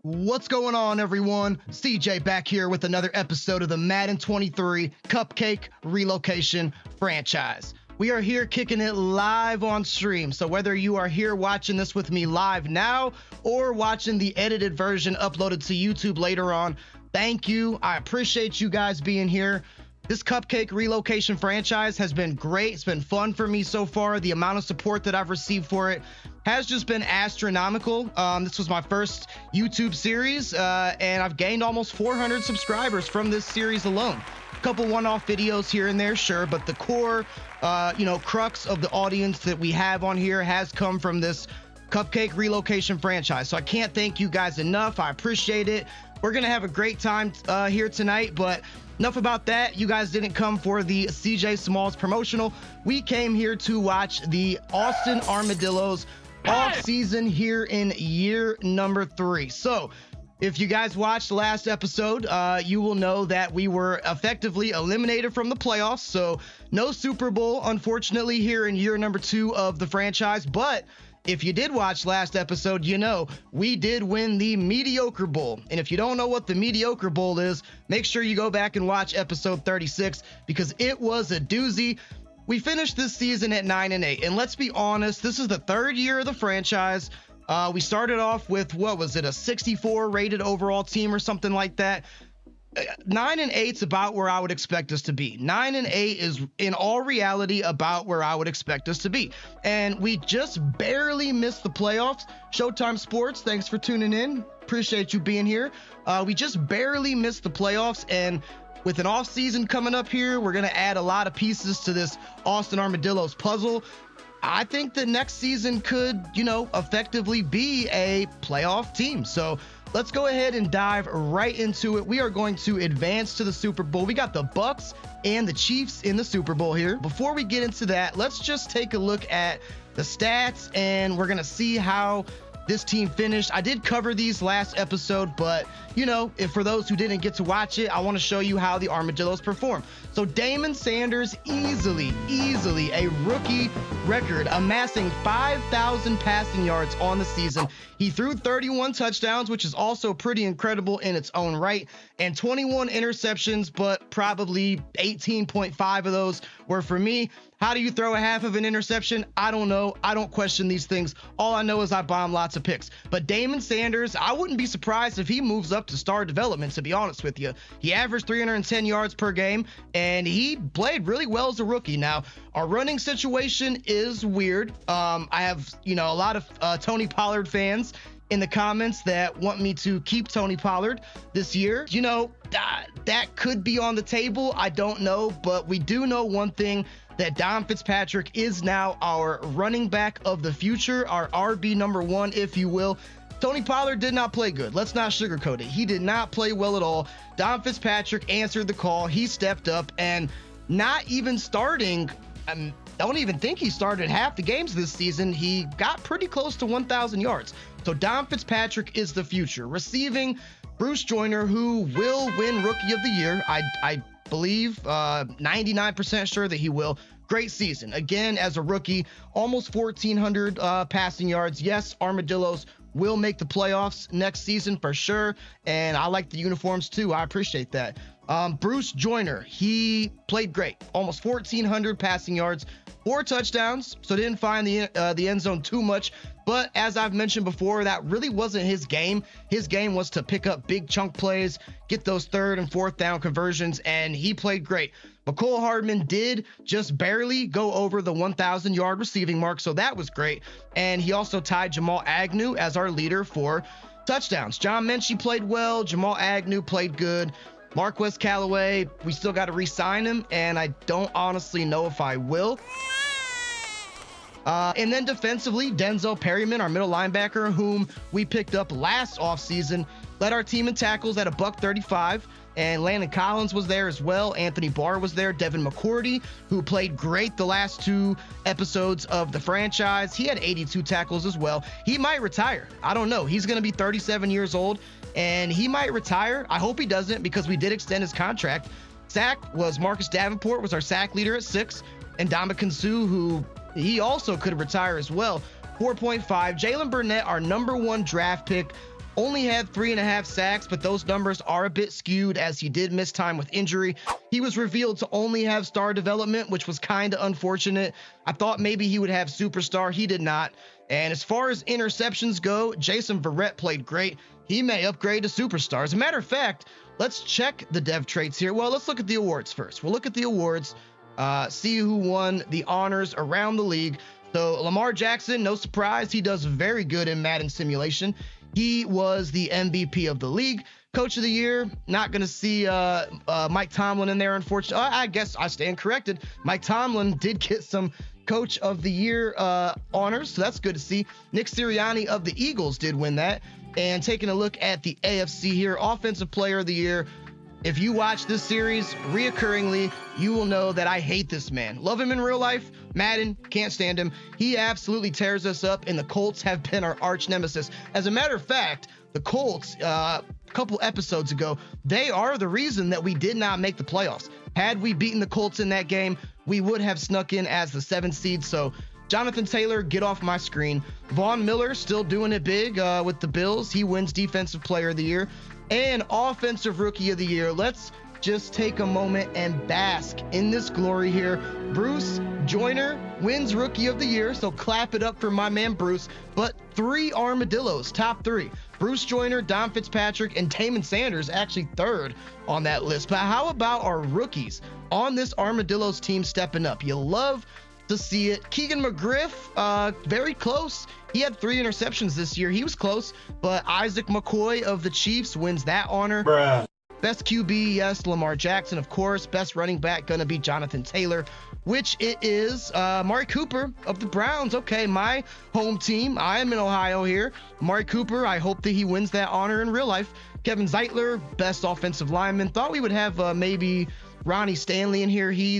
What's going on, everyone? CJ back here with another episode of the Madden 23 Cupcake Relocation Franchise. We are here kicking it live on stream. So whether you are here watching this with me live now or watching the edited version uploaded to YouTube later on, thank you. I appreciate you guys being here. This Cupcake Relocation Franchise has been great. It's been fun for me so far. The amount of support that I've received for it has just been astronomical. This was my first YouTube series, and I've gained almost 400 subscribers from this series alone. A couple one-off videos here and there, sure, but the core, crux of the audience that we have on here has come from this Cupcake Relocation Franchise. So I can't thank you guys enough. I appreciate it. We're gonna have a great time here tonight, but enough about that. You guys didn't come for the CJ Smalls promotional. We came here to watch the Austin Armadillos off-season here in year number 3. So if you guys watched the last episode, you will know that we were effectively eliminated from the playoffs. So no Super Bowl, unfortunately, here in year number 2 of the franchise. But if you did watch last episode, you know we did win the Mediocre Bowl. And if you don't know what the Mediocre Bowl is, make sure you go back and watch episode 36 because it was a doozy. We finished this season at 9-8, and let's be honest, this is the 3rd year of the franchise. We started off with, what was it, a 64 rated overall team or something like that. 9-8's about where I would expect us to be. 9-8 is in all reality about where I would expect us to be. And we just barely missed the playoffs. Showtime Sports, thanks for tuning in. Appreciate you being here. We just barely missed the playoffs, and with an off season coming up here, we're going to add a lot of pieces to this Austin Armadillos puzzle. I think the next season could, effectively be a playoff team. So let's go ahead and dive right into it. We are going to advance to the Super Bowl. We got the Bucks and the Chiefs in the Super Bowl here. Before we get into that, let's just take a look at the stats, and we're going to see how this team finished. I did cover these last episode, but if for those who didn't get to watch it, I want to show you how the Armadillos perform. So Damon Sanders easily a rookie record, amassing 5,000 passing yards on the season. He threw 31 touchdowns, which is also pretty incredible in its own right, and 21 interceptions, but probably 18.5 of those were for me. How do you throw a half of an interception? I don't know. I don't question these things. All I know is I bomb lots of picks. But Damon Sanders, I wouldn't be surprised if he moves up to star development, to be honest with you. He averaged 310 yards per game, and he played really well as a rookie. Now, our running situation is weird. I have, a lot of Tony Pollard fans in the comments that want me to keep Tony Pollard this year. That could be on the table. I don't know, but we do know one thing, that Don Fitzpatrick is now our running back of the future, our RB number 1, if you will. Tony Pollard did not play good. Let's not sugarcoat it. He did not play well at all. Don Fitzpatrick answered the call. He stepped up, and not even starting, I don't even think he started half the games this season. He got pretty close to 1,000 yards. So Don Fitzpatrick is the future. Receiving, Bruce Joyner, who will win Rookie of the Year. I believe 99% sure that he will. Great season. Again, as a rookie, almost 1,400 passing yards. Yes, Armadillos will make the playoffs next season for sure. And I like the uniforms too. I appreciate that. Bruce Joyner, he played great. Almost 1,400 passing yards, 4 touchdowns. So didn't find the end zone too much. But as I've mentioned before, that really wasn't his game. His game was to pick up big chunk plays, get those 3rd and 4th down conversions, and he played great. McCole Hardman did just barely go over the 1,000 yard receiving mark, so that was great. And he also tied Jamal Agnew as our leader for touchdowns. John Menchie played well. Jamal Agnew played good. Marquez Callaway, we still got to re-sign him, and I don't honestly know if I will. And then defensively, Denzel Perryman, our middle linebacker, whom we picked up last offseason, led our team in tackles at $135. And Landon Collins was there as well. Anthony Barr was there. Devin McCourty, who played great the last 2 episodes of the franchise. He had 82 tackles as well. He might retire. I don't know. He's going to be 37 years old, and he might retire. I hope he doesn't, because we did extend his contract. Sack was Marcus Davenport, was our sack leader at 6. And Ndamukong Suh, who he also could retire as well, 4.5. Jalen Burnett, our number 1 draft pick, only had 3.5 sacks, but those numbers are a bit skewed as he did miss time with injury. He was revealed to only have star development, which was kind of unfortunate. I thought maybe he would have superstar. He did not. And as far as interceptions go, Jason Verrett played great. He may upgrade to superstar. As a matter of fact, let's check the dev traits here. Well, let's look at the awards first. We'll look at the awards, see who won the honors around the league. So Lamar Jackson, no surprise, he does very good in Madden simulation. He was the MVP of the league. Coach of the year, not going to see Mike Tomlin in there, unfortunately. I guess I stand corrected. Mike Tomlin did get some Coach of the Year honors, so that's good to see. Nick Sirianni of the Eagles did win that. And taking a look at the AFC here, Offensive Player of the Year. If you watch this series reoccurringly, you will know that I hate this man. Love him in real life. Madden, can't stand him. He absolutely tears us up, and the Colts have been our arch nemesis. As a matter of fact, the Colts, a couple episodes ago, they are the reason that we did not make the playoffs. Had we beaten the Colts in that game, we would have snuck in as the 7th seed. So Jonathan Taylor, get off my screen. Von Miller still doing it big with the Bills. He wins Defensive Player of the Year and Offensive Rookie of the Year. Let's just take a moment and bask in this glory here. Bruce Joyner wins Rookie of the Year, so clap it up for my man Bruce. But 3 Armadillos, top 3. Bruce Joyner, Don Fitzpatrick, and Taman Sanders actually 3rd on that list. But how about our rookies on this Armadillos team stepping up? You love to see it. Keegan McGriff, very close. He had 3 interceptions this year. He was close, but Isaac McCoy of the Chiefs wins that honor. Bruh. Best QB, yes, Lamar Jackson, of course. Best running back, gonna be Jonathan Taylor, which it is Amari Cooper of the Browns. Okay, my home team. I am in Ohio here. Amari Cooper, I hope that he wins that honor in real life. Kevin Zeitler, best offensive lineman. Thought we would have maybe Ronnie Stanley in here. He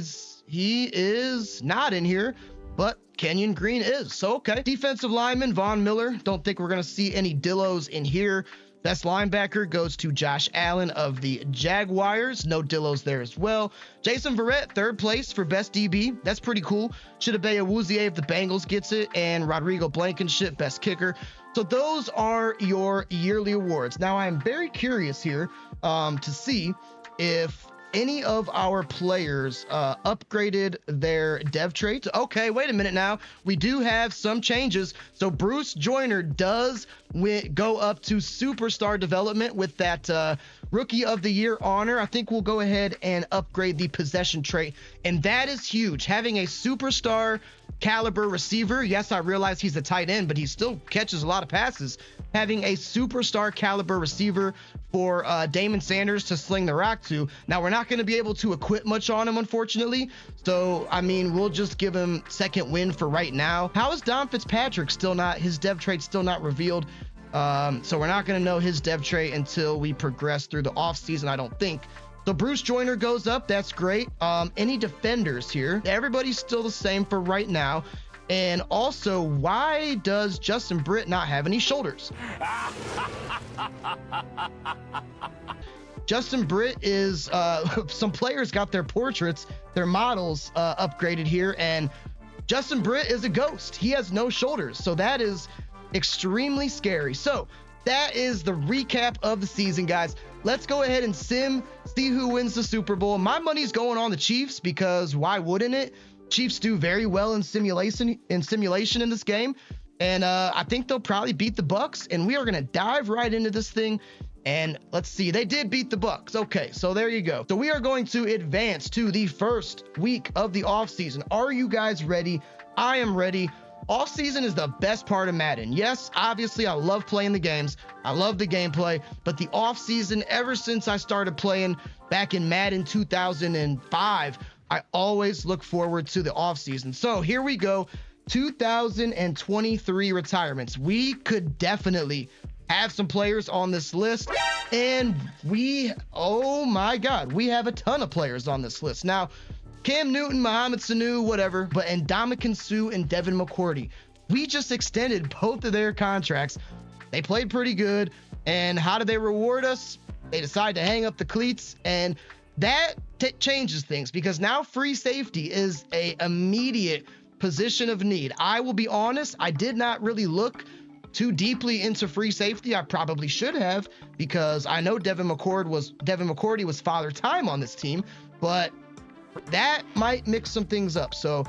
is not in here, but Kenyon Green is. So, okay. Defensive lineman, Von Miller. Don't think we're going to see any Dillos in here. Best linebacker goes to Josh Allen of the Jaguars. No Dillos there as well. Jason Verrett, 3rd place for best DB. That's pretty cool. Chidobe Awuzie of the Bengals gets it, and Rodrigo Blankenship, best kicker. So those are your yearly awards. Now, I'm very curious here to see if any of our players upgraded their dev traits. Okay, wait a minute now. We do have some changes. So Bruce Joyner does go up to superstar development with that Rookie of the Year honor. I think we'll go ahead and upgrade the possession trait. And that is huge. Having a superstar caliber receiver. Yes, I realize he's a tight end, but he still catches a lot of passes. Having a superstar caliber receiver for Damon Sanders to sling the rock to. Now, we're not going to be able to equip much on him, unfortunately. So, I mean, we'll just give him second win for right now. How is Don Fitzpatrick still not, his dev trait still not revealed? So we're not going to know his dev trait until we progress through the offseason, I don't think. So Bruce Joyner goes up. That's great. Any defenders here? Everybody's still the same for right now. And also, why does Justin Britt not have any shoulders? Justin Britt is, some players got their portraits, their models upgraded here, and Justin Britt is a ghost. He has no shoulders. So that is extremely scary. So that is the recap of the season, guys. Let's go ahead and see who wins the Super Bowl. My money's going on the Chiefs because why wouldn't it? Chiefs do very well in simulation in this game. And I think they'll probably beat the Bucks. And we are going to dive right into this thing. And let's see, they did beat the Bucks. Okay, so there you go. So we are going to advance to the first week of the offseason. Are you guys ready? I am ready. Offseason is the best part of Madden. Yes, obviously, I love playing the games. I love the gameplay. But the offseason, ever since I started playing back in Madden 2005, I always look forward to the offseason. So here we go. 2023 retirements. We could definitely have some players on this list. And oh my God, we have a ton of players on this list. Now, Cam Newton, Mohamed Sanu, whatever, but Ndamukong Suh and Devin McCourty, we just extended both of their contracts. They played pretty good. And how do they reward us? They decide to hang up the cleats, and that changes things because now free safety is a immediate position of need. I will be honest, I did not really look too deeply into free safety. I probably should have, because I know Devin McCourty was father time on this team, but that might mix some things up. So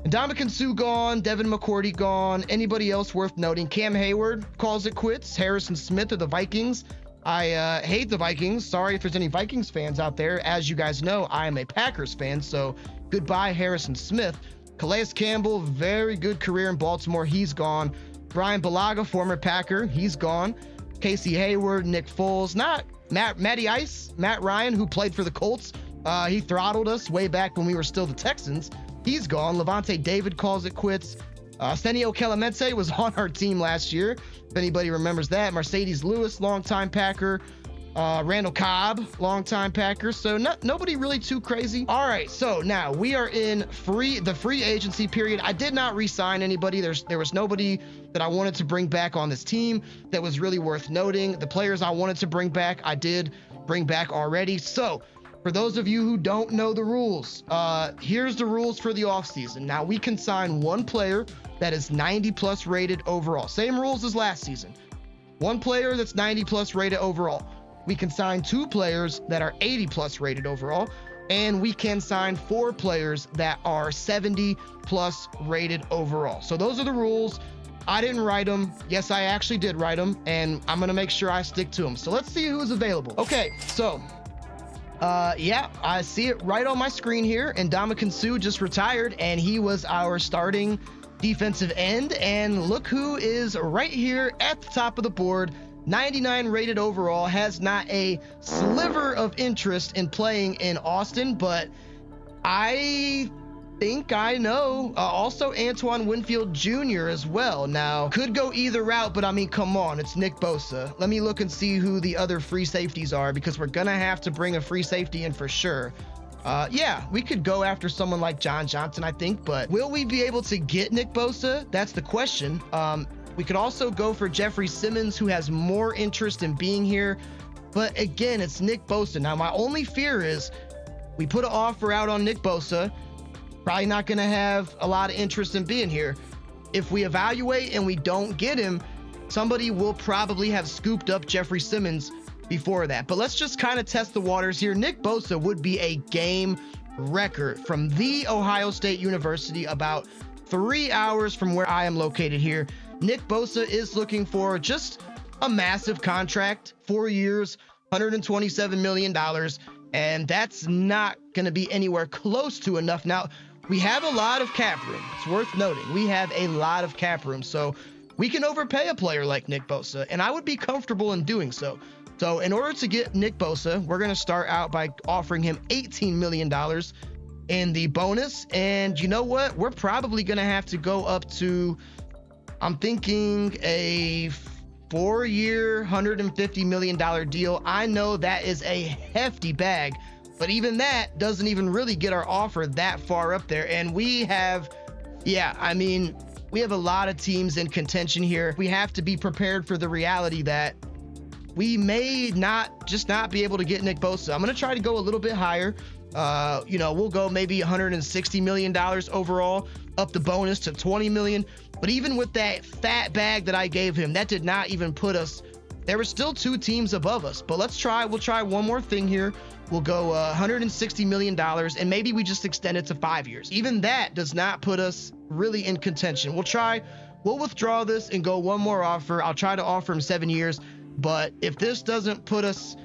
Ndamukong Suh gone, Devin McCourty gone. Anybody else worth noting? Cam Hayward calls it quits. Harrison Smith of the Vikings. I hate the Vikings. Sorry if there's any Vikings fans out there. As you guys know, I am a Packers fan, so goodbye Harrison Smith. Calais Campbell, very good career in Baltimore. He's gone. Brian Bulaga, former Packer. He's gone. Casey Hayward, Nick Foles. Not Matty Ice, Matt Ryan, who played for the Colts. He throttled us way back when we were still the Texans. He's gone. Levante David calls it quits. Senio Clemente was on our team last year, if anybody remembers that. Mercedes Lewis, longtime Packer. Randall Cobb, longtime Packer. So nobody really too crazy. All right, so now we are in the free agency period. I did not re-sign anybody. There was nobody that I wanted to bring back on this team that was really worth noting. The players I wanted to bring back, I did bring back already. So for those of you who don't know the rules, here's the rules for the offseason. Now, we can sign one player that is 90 plus rated overall. Same rules as last season. One player that's 90 plus rated overall. We can sign two players that are 80 plus rated overall. And we can sign 4 players that are 70 plus rated overall. So those are the rules. I didn't write them. Yes, I actually did write them, and I'm going to make sure I stick to them. So let's see who's available. Okay, so yeah, I see it right on my screen here. And Ndamukong Suh just retired, and he was our starting defensive end. And look who is right here at the top of the board. 99 rated overall, has not a sliver of interest in playing in Austin, but I think I know. Also Antoine Winfield Jr. as well. Now, could go either route, but I mean, come on, it's Nick Bosa. Let me look and see who the other free safeties are, because we're gonna have to bring a free safety in for sure. Yeah, we could go after someone like John Johnson, I think, but will we be able to get Nick Bosa? That's the question. We could also go for Jeffrey Simmons, who has more interest in being here. But again, it's Nick Bosa. Now, my only fear is we put an offer out on Nick Bosa, probably not going to have a lot of interest in being here. If we evaluate and we don't get him, somebody will probably have scooped up Jeffrey Simmons before that. But let's just kind of test the waters here. Nick Bosa would be a game wrecker from The Ohio State University, about 3 hours from where I am located here. Nick Bosa is looking for just a massive contract, 4 years, $127 million, and that's not going to be anywhere close to enough. Now, we have a lot of cap room. It's worth noting. We have a lot of cap room, so we can overpay a player like Nick Bosa, and I would be comfortable in doing so. So in order to get Nick Bosa, we're going to start out by offering him $18 million in the bonus, and you know what? We're probably going to have to go up to, I'm thinking, a 4-year, $150 million deal. I know that is a hefty bag, but even that doesn't even really get our offer that far up there. And we have, yeah, I mean, we have a lot of teams in contention here. We have to be prepared for the reality that we may not be able to get Nick Bosa. I'm going to try to go a little bit higher. You know, we'll go maybe $160 million overall, up the bonus to $20 million. But even with that fat bag that I gave him, that did not even put us, there were still 2 teams above us. But we'll try one more thing here. We'll go $160 million, and maybe we just extend it to 5 years. Even that does not put us really in contention. We'll withdraw this and go one more offer. I'll try to offer him 7 years. But if this doesn't put us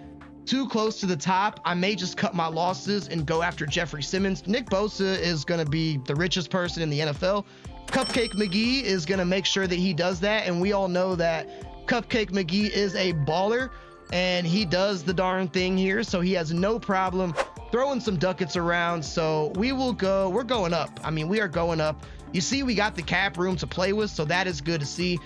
too close to the top, I may just cut my losses and go after Jeffrey Simmons. Nick Bosa is going to be the richest person in the NFL. Cupcake McGee is going to make sure that he does that, and we all know that Cupcake McGee is a baller, and he does the darn thing here, so he has no problem throwing some ducats around. So we're going up. I mean, we are going up. You see, we got the cap room to play with, so that is good to see.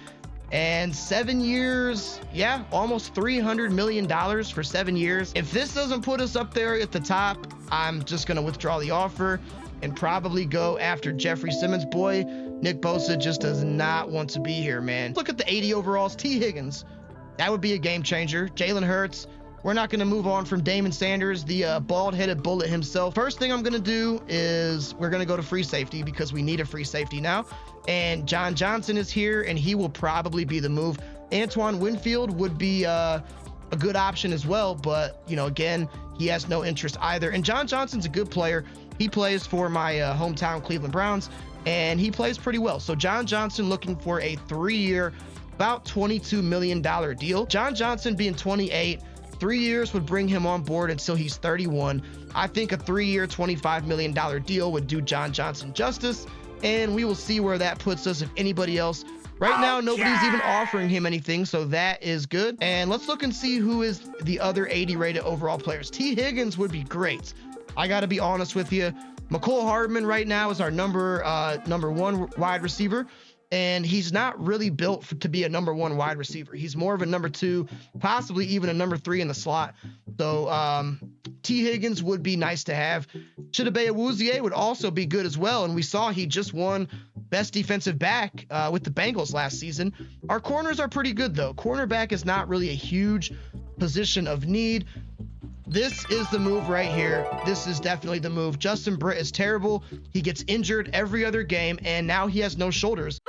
And 7 years, yeah, almost $300 million for 7 years. If this doesn't put us up there at the top, I'm just going to withdraw the offer and probably go after Jeffrey Simmons. Boy, Nick Bosa just does not want to be here, man. Look at the 80 overalls. T. Higgins, that would be a game changer. Jalen Hurts, we're not going to move on from Damon Sanders, the bald-headed bullet himself. First thing I'm going to do is we're going to go to free safety because we need a free safety now. And John Johnson is here, and he will probably be the move. Antoine Winfield would be a good option as well, but, you know, again, he has no interest either. And John Johnson's a good player. He plays for my hometown Cleveland Browns, and he plays pretty well. So John Johnson looking for a 3-year, about $22 million deal. John Johnson being 28, 3 years would bring him on board until he's 31. I think a 3-year, $25 million deal would do John Johnson justice, and we will see where that puts us if anybody else. Right now, nobody's even offering him anything, so that is good. And let's look and see who is the other 80 rated overall players. T. Higgins would be great. I got to be honest with you. McCole Hardman right now is our number one wide receiver. And he's not really built to be a number one wide receiver. He's more of a number 2, possibly even a number 3 in the slot. So T. Higgins would be nice to have. Chidobe Awuzie would also be good as well. And we saw he just won best defensive back with the Bengals last season. Our corners are pretty good, though. Cornerback is not really a huge position of need. This is the move right here. This is definitely the move. Justin Britt is terrible. He gets injured every other game, and now he has no shoulders.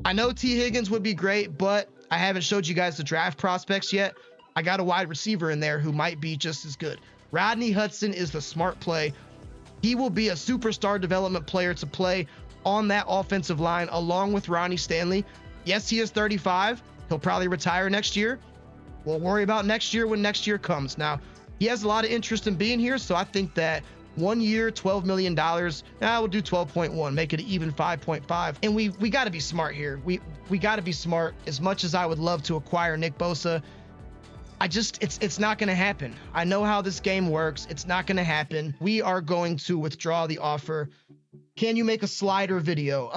I know T. Higgins would be great, but I haven't showed you guys the draft prospects yet. I got a wide receiver in there who might be just as good. Rodney Hudson is the smart play. He will be a superstar development player to play on that offensive line along with Ronnie Stanley. Yes, he is 35. He'll probably retire next year. We'll worry about next year when next year comes. Now, he has a lot of interest in being here, so I think that 1 year, $12 million, we'll do 12.1, make it even 5.5. And we got to be smart here. We got to be smart. As much as I would love to acquire Nick Bosa, it's not going to happen. I know how this game works. It's not going to happen. We are going to withdraw the offer. Can you make a slider video?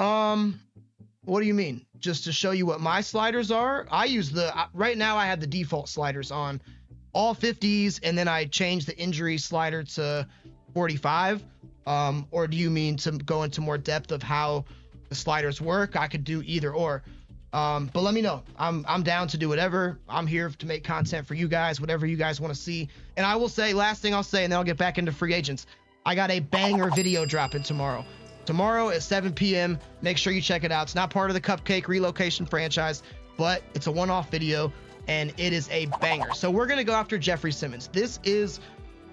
What do you mean? Just to show you what my sliders are? I use right now I have the default sliders on. All 50s, and then I changed the injury slider to 45. Or do you mean to go into more depth of how the sliders work? I could do either or. But let me know. I'm down to do whatever. I'm here to make content for you guys, whatever you guys want to see. And I will say, last thing I'll say, and then I'll get back into free agents. I got a banger video dropping tomorrow. Tomorrow at 7 p.m. Make sure you check it out. It's not part of the Cupcake Relocation Franchise, but it's a one-off video, and it is a banger. So we're going to go after Jeffrey Simmons. This is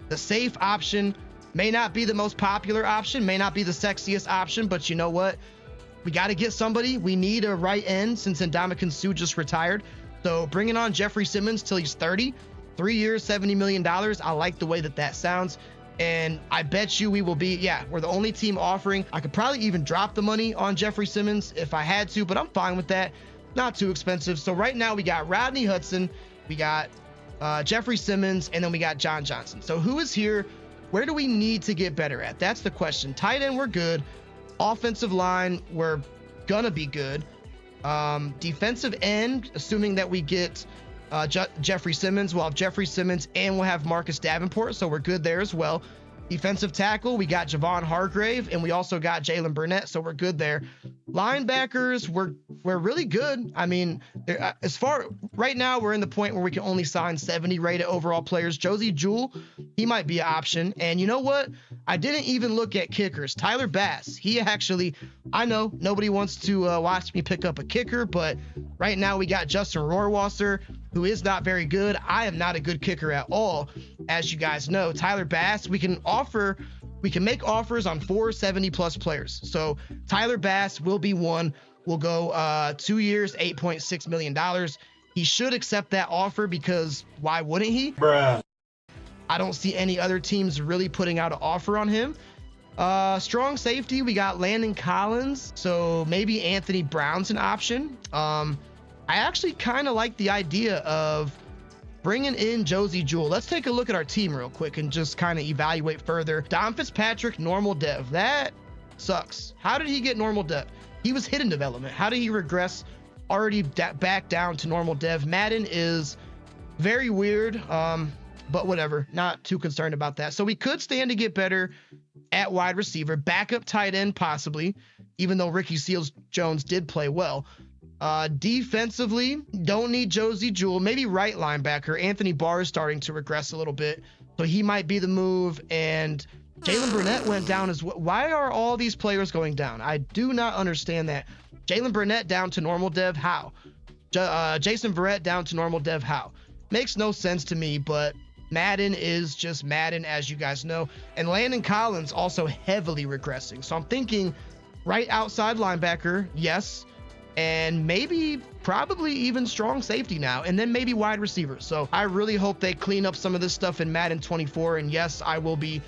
the safe option. May not be the most popular option, may not be the sexiest option, but you know what? We got to get somebody. We need a right end since Ndamukong Suh just retired. So bringing on Jeffrey Simmons till he's 30, 3 years, $70 million. I like the way that sounds. And I bet you we will be, we're the only team offering. I could probably even drop the money on Jeffrey Simmons if I had to, but I'm fine with that. Not too expensive. So right now we got Rodney Hudson, we got Jeffrey Simmons, and then we got John Johnson. So who is here? Where do we need to get better at? That's the question. Tight end, we're good. Offensive line, we're gonna be good. Defensive end, assuming that we get Jeffrey Simmons, we'll have Jeffrey Simmons and we'll have Marcus Davenport, so we're good there as well. Defensive tackle, we got Javon Hargrave, and we also got Jalen Burnett, so we're good there. Linebackers, we're really good. I mean, right now, we're in the point where we can only sign 70 rated overall players. Josie Jewell, he might be an option. And you know what? I didn't even look at kickers. Tyler Bass, I know nobody wants to watch me pick up a kicker, but right now we got Justin Rohrwasser, who is not very good. I am not a good kicker at all, as you guys know. Tyler Bass, we can make offers on 470 plus players. So Tyler Bass will be one. We'll go 2 years, $8.6 million. He should accept that offer because why wouldn't he? Bruh. I don't see any other teams really putting out an offer on him. Strong safety, we got Landon Collins. So maybe Anthony Brown's an option. I actually kind of like the idea of bringing in Josie Jewell. Let's take a look at our team real quick and just kind of evaluate further. Dom Fitzpatrick, normal dev. That sucks. How did he get normal dev? He was hidden development. How did he regress already back down to normal dev? Madden is very weird, but whatever. Not too concerned about that. So we could stand to get better at wide receiver. Backup tight end, possibly, even though Ricky Seals-Jones did play well. Defensively, don't need Josie Jewell. Maybe right linebacker. Anthony Barr is starting to regress a little bit, so he might be the move. And Jalen Burnett went down as well. Why are all these players going down? I do not understand that. Jalen Burnett down to normal dev. How? Jason Verrett down to normal dev. How? Makes no sense to me, but Madden is just Madden, as you guys know. And Landon Collins also heavily regressing. So I'm thinking right outside linebacker, yes. And maybe probably even strong safety now, and then maybe wide receiver. So I really hope they clean up some of this stuff in Madden 24. And yes, I will be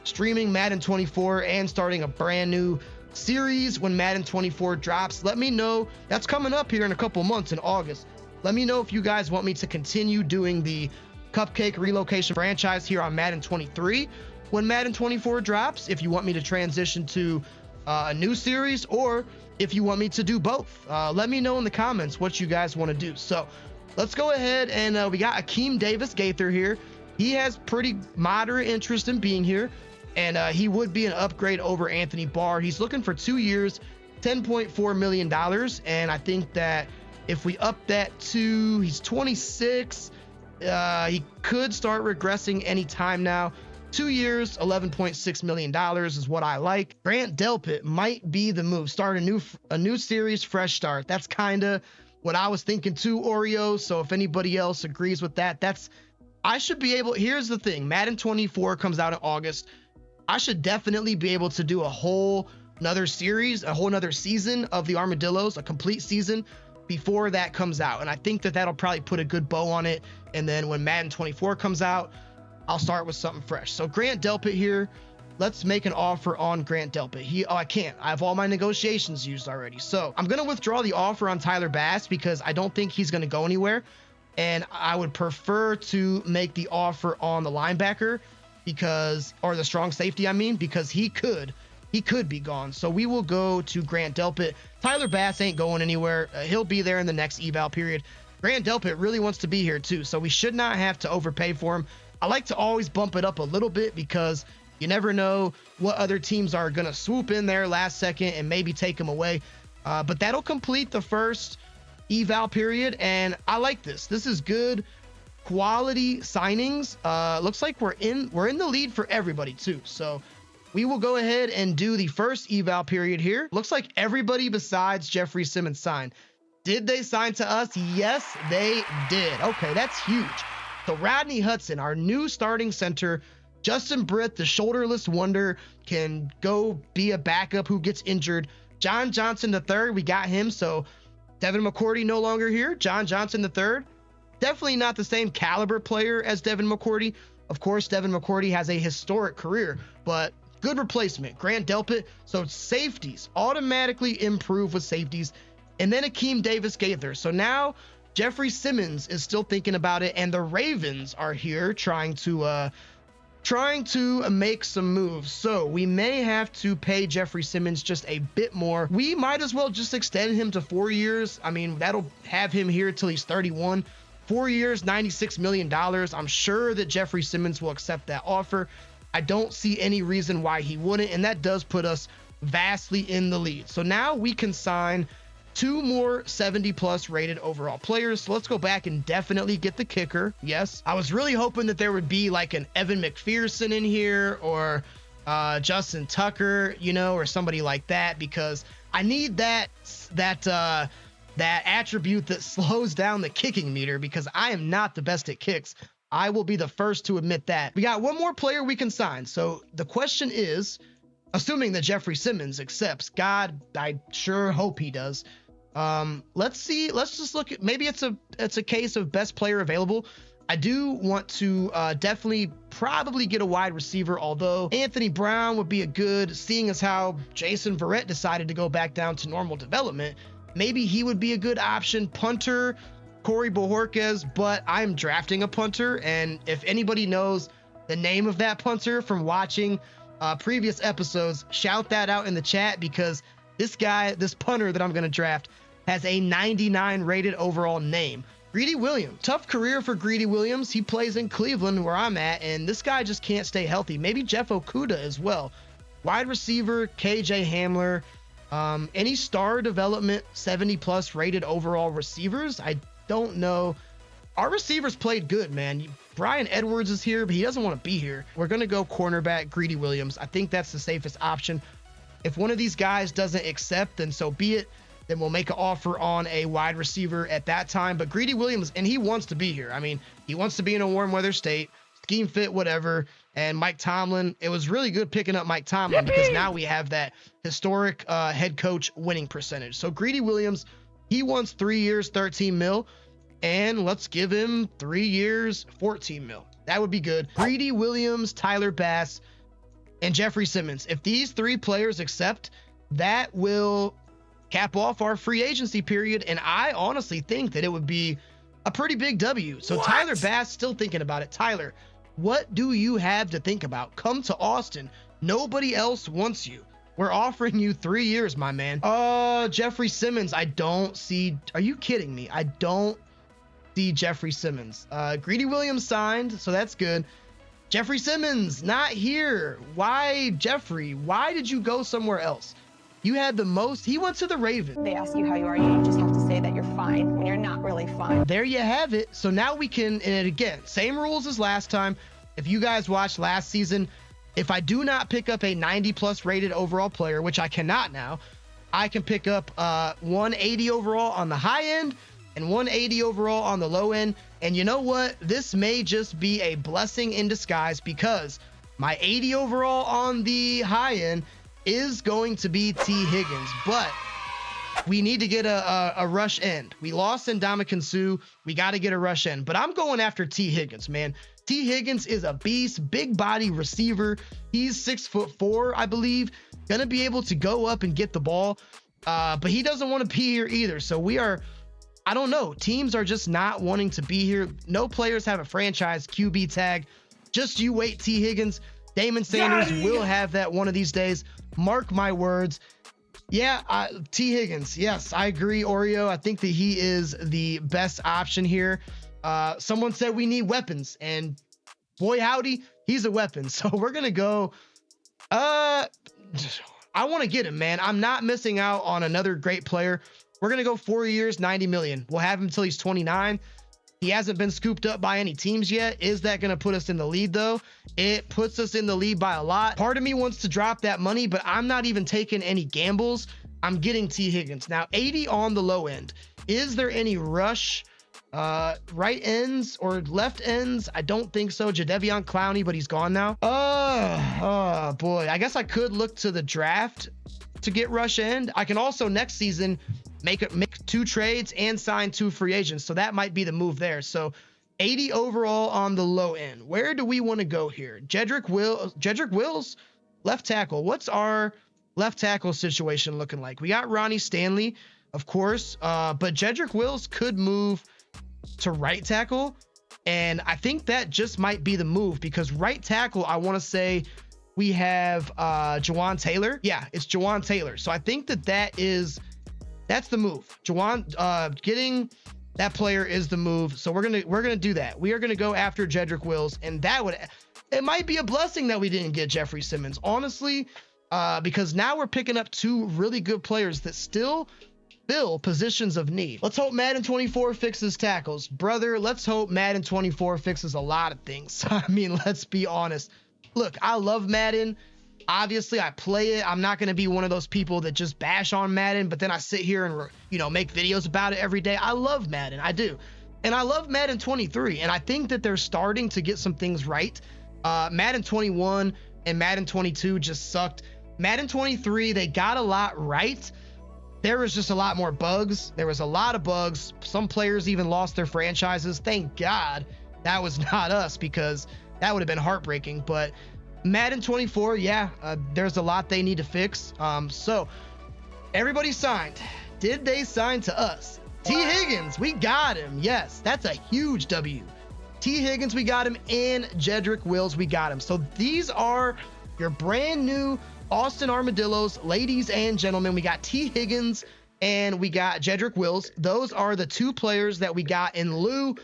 streaming Madden 24 and starting a brand new series when Madden 24 drops. Let me know. That's coming up here in a couple months in August. Let me know if you guys want me to continue doing the Cupcake Relocation Franchise here on Madden 23 when Madden 24 drops, if you want me to transition to a new series, or if you want me to do both. Let me know in the comments what you guys want to do. So let's go ahead, and we got Akeem Davis Gaither here. He has pretty moderate interest in being here, and he would be an upgrade over Anthony Barr. He's looking for 2 years, $10.4 million, and I think that if we up that to, he's 26, he could start regressing anytime now. 2 years, $11.6 million is what I like. Grant Delpit might be the move. Start a new series, fresh start. That's kind of what I was thinking too, Oreo. So if anybody else agrees with that, I should be able. Here's the thing: Madden 24 comes out in August. I should definitely be able to do a whole nother series, a whole nother season of the Armadillos, a complete season before that comes out. And I think that that'll probably put a good bow on it. And then when Madden 24 comes out, I'll start with something fresh. So Grant Delpit here. Let's make an offer on Grant Delpit. I can't. I have all my negotiations used already. So I'm going to withdraw the offer on Tyler Bass because I don't think he's going to go anywhere. And I would prefer to make the offer on the linebacker or the strong safety, because he could be gone. So we will go to Grant Delpit. Tyler Bass ain't going anywhere. He'll be there in the next eval period. Grant Delpit really wants to be here too. So we should not have to overpay for him. I like to always bump it up a little bit because you never know what other teams are going to swoop in there last second and maybe take him away. But that'll complete the first eval period. And I like this. This is good quality signings. Looks like we're in the lead for everybody too. So we will go ahead and do the first eval period here. Looks like everybody besides Jeffrey Simmons signed. Did they sign to us? Yes, they did. Okay, that's huge. So Rodney Hudson, our new starting center. Justin Britt, the shoulderless wonder, can go be a backup who gets injured. John Johnson III, we got him. So Devin McCourty no longer here. John Johnson III, definitely not the same caliber player as Devin McCourty. Of course, Devin McCourty has a historic career, but good replacement. Grant Delpit. So safeties automatically improve with safeties. And then Akeem Davis Gaither. So now Jeffrey Simmons is still thinking about it, and the Ravens are here trying to make some moves. So we may have to pay Jeffrey Simmons just a bit more. We might as well just extend him to 4 years. That'll have him here till he's 31. 4 years, $96 million. I'm sure that Jeffrey Simmons will accept that offer. I don't see any reason why he wouldn't, and that does put us vastly in the lead. So now we can sign 2 more 70+ rated overall players. So let's go back and definitely get the kicker. Yes, I was really hoping that there would be like an Evan McPherson in here, or Justin Tucker, or somebody like that, because I need that attribute that slows down the kicking meter, because I am not the best at kicks. I will be the first to admit that. We got 1 more player we can sign. So the question is, assuming that Jeffrey Simmons accepts, God, I sure hope he does. Let's see. Let's just look at, maybe it's a case of best player available. I do want to definitely probably get a wide receiver, although Anthony Brown would be a good, seeing as how Jason Verrett decided to go back down to normal development. Maybe he would be a good option. Punter, Corey Bojorquez, but I'm drafting a punter, and if anybody knows the name of that punter from watching previous episodes, shout that out in the chat, because this punter that I'm going to draft has a 99 rated overall name. Greedy Williams. Tough career for Greedy Williams. He plays in Cleveland, where I'm at, and this guy just can't stay healthy. Maybe Jeff Okudah as well. Wide receiver, KJ Hamler. Any star development 70+ rated overall receivers? I don't know. Our receivers played good, man. Brian Edwards is here, but he doesn't want to be here. We're going to go cornerback Greedy Williams. I think that's the safest option. If one of these guys doesn't accept, then so be it. Then we'll make an offer on a wide receiver at that time. But Greedy Williams, and he wants to be here. I mean, he wants to be in a warm weather state, scheme fit, whatever. And Mike Tomlin, it was really good picking up Mike Tomlin because now we have that historic head coach winning percentage. So Greedy Williams, he wants 3 years, 13 mil. And let's give him 3 years, 14 mil. That would be good. Greedy Williams, Tyler Bass, and Jeffrey Simmons. If these 3 players accept, that will cap off our free agency period. And I honestly think that it would be a pretty big W. So Tyler Bass, still thinking about it. Tyler, what do you have to think about? Come to Austin. Nobody else wants you. We're offering you 3 years, my man. Jeffrey Simmons, I don't see. Are you kidding me? I don't see Jeffrey Simmons. Greedy Williams signed, so that's good. Jeffrey Simmons, not here. Why, Jeffrey? Why did you go somewhere else? You had the most. He went to the Ravens. They ask you how you are, you just have to say that you're fine when you're not really fine. There you have it. So now we can, and again, same rules as last time. If you guys watched last season, if I do not pick up a 90+ rated overall player, which I cannot now, I can pick up 180 overall on the high end and 180 overall on the low end. And you know what? This may just be a blessing in disguise because my 80 overall on the high end is going to be T. Higgins, but we need to get a rush end. We lost Ndamukong Suh. We got to get a rush end, but I'm going after T. Higgins, man. T. Higgins is a beast, big body receiver. He's 6'4", I believe, gonna be able to go up and get the ball, but he doesn't want to be here either. So we are, I don't know, teams are just not wanting to be here. No players have a franchise QB tag. Just you wait, T. Higgins. Damon Sanders will have that one of these days. Mark my words. Yeah, T. Higgins. Yes, I agree, Oreo. I think that he is the best option here. Someone said we need weapons, and boy howdy, he's a weapon. So we're going to go. I want to get him, man. I'm not missing out on another great player. We're going to go 4 years, 90 million. We'll have him until he's 29. He hasn't been scooped up by any teams yet. Is that going to put us in the lead, though? It puts us in the lead by a lot. Part of me wants to drop that money, but I'm not even taking any gambles. I'm getting T. Higgins. Now, 80 on the low end. Is there any rush right ends or left ends? I don't think so. Jadeveon Clowney, but he's gone now. Oh, boy. I guess I could look to the draft to get rush end. I can also next season make 2 trades and sign 2 free agents. So that might be the move there. So 80 overall on the low end. Where do we want to go here? Jedrick Wills, left tackle. What's our left tackle situation looking like? We got Ronnie Stanley, of course, but Jedrick Wills could move to right tackle. And I think that just might be the move because right tackle, I want to say we have Jawan Taylor. Yeah, it's Jawan Taylor. So I think that's the move. Jawan, getting that player is the move. So we're gonna do that. We are gonna go after Jedrick Wills, and it might be a blessing that we didn't get Jeffrey Simmons, honestly, because now we're picking up 2 really good players that still fill positions of need. Let's hope Madden 24 fixes tackles, brother. Let's hope Madden 24 fixes a lot of things. I mean, let's be honest. Look, I love Madden. Obviously, I play it. I'm not going to be one of those people that just bash on Madden, but then I sit here and, make videos about it every day. I love Madden. I do. And I love Madden 23. And I think that they're starting to get some things right. Madden 21 and Madden 22 just sucked. Madden 23, they got a lot right. There was just a lot more bugs. There was a lot of bugs. Some players even lost their franchises. Thank God that was not us because that would have been heartbreaking. But Madden 24, there's a lot they need to fix. So everybody signed. Did they sign to us? T. Higgins, we got him. Yes, that's a huge W. T. Higgins, we got him, and Jedrick Wills, we got him. So these are your brand new Austin Armadillos, ladies and gentlemen. We got T. Higgins and we got Jedrick Wills. Those are the 2 players that we got in lieu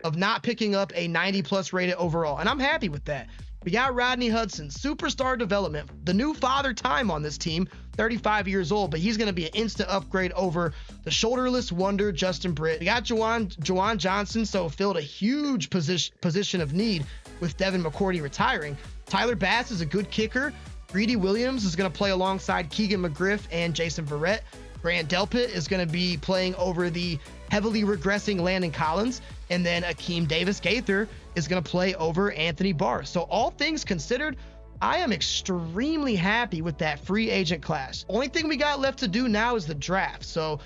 of not picking up a 90+ rated overall, and I'm happy with that. We got Rodney Hudson, superstar development, the new father time on this team, 35 years old, but he's going to be an instant upgrade over the shoulderless wonder Justin Britt. We got Juwan Johnson, so filled a huge position of need with Devin McCourty retiring. Tyler Bass is a good kicker. Greedy Williams is going to play alongside Keegan McGriff and Jason Verrett. Grant Delpit is going to be playing over the heavily regressing Landon Collins. And then Akeem Davis-Gaither is going to play over Anthony Barr. So all things considered, I am extremely happy with that free agent class. Only thing we got left to do now is the draft. So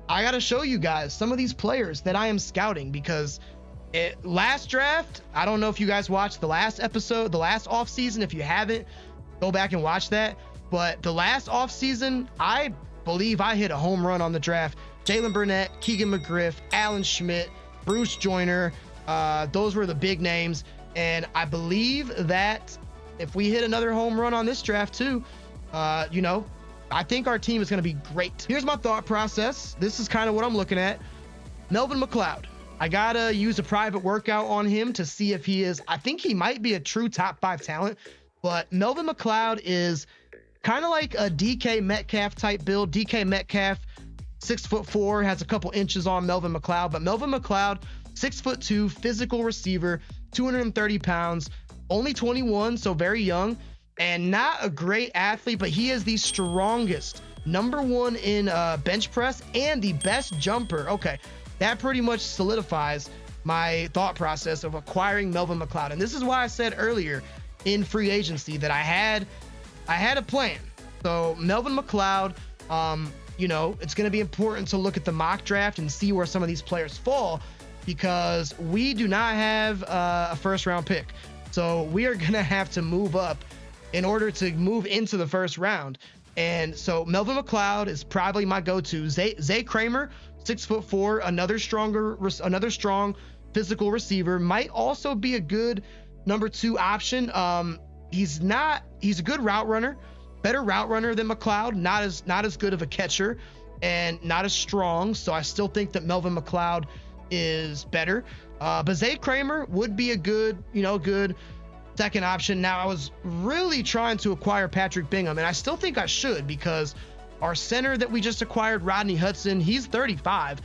I got to show you guys some of these players that I am scouting, because last draft, I don't know if you guys watched the last episode, the last offseason. If you haven't, go back and watch that. But the last offseason, I believe I hit a home run on the draft. Jalen Burnett, Keegan McGriff, Alan Schmidt, Bruce Joyner. Those were the big names. And I believe that if we hit another home run on this draft too, you know, I think our team is going to be great. Here's my thought process. This is kind of what I'm looking at. Melvin McLeod. I got to use a private workout on him to see if he is, I think he might be a true top 5 talent, but Melvin McLeod is kind of like a DK Metcalf type build. DK Metcalf, 6'4", has a couple inches on Melvin McLeod, but Melvin McLeod, 6'2", physical receiver, 230 pounds, only 21, so very young, and not a great athlete, but he is the strongest, #1 in bench press and the best jumper. Okay, that pretty much solidifies my thought process of acquiring Melvin McLeod. And this is why I said earlier in free agency that I had a plan. So Melvin McLeod, you know, it's going to be important to look at the mock draft and see where some of these players fall, because we do not have a first round pick. So we are going to have to move up in order to move into the first round. And so Melvin McLeod is probably my go-to. Zay Kramer, 6'4", another strong physical receiver, might also be a good #2 option. He's a good route runner, better route runner than McLeod, not as good of a catcher and not as strong. So I still think that Melvin McLeod is better. But Zay Kramer would be a good second option. Now, I was really trying to acquire Patrick Bingham, and I still think I should, because our center that we just acquired, Rodney Hudson, he's 35,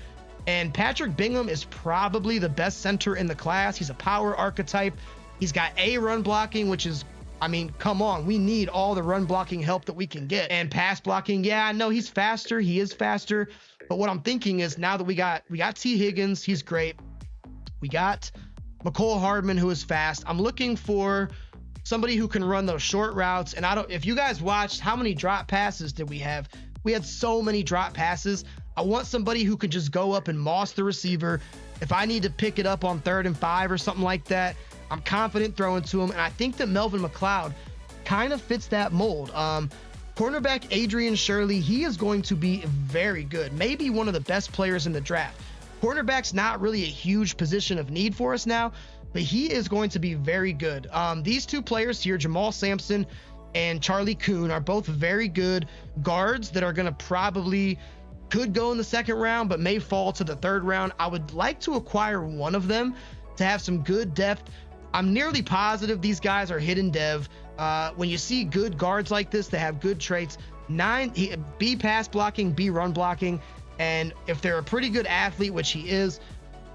and Patrick Bingham is probably the best center in the class. He's a power archetype. He's got run blocking, which is, I mean, come on, we need all the run blocking help that we can get. And pass blocking, yeah, I know he's faster. He is faster. But what I'm thinking is, now that we got T. Higgins, he's great. We got McCole Hardman, who is fast. I'm looking for somebody who can run those short routes. And if you guys watched, how many drop passes did we have? We had so many drop passes. I want somebody who could just go up and moss the receiver. If I need to pick it up on 3rd and 5 or something like that, I'm confident throwing to him. And I think that Melvin McLeod kind of fits that mold. Cornerback Adrian Shirley, he is going to be very good. Maybe one of the best players in the draft. Cornerback's not really a huge position of need for us now, but he is going to be very good. These two players here, Jamal Sampson and Charlie Kuhn, are both very good guards that are going to could go in the 2nd round, but may fall to the 3rd round. I would like to acquire one of them to have some good depth. I'm nearly positive these guys are hidden dev. When you see good guards like this that have good traits, B pass blocking, B run blocking, and if they're a pretty good athlete, which he is,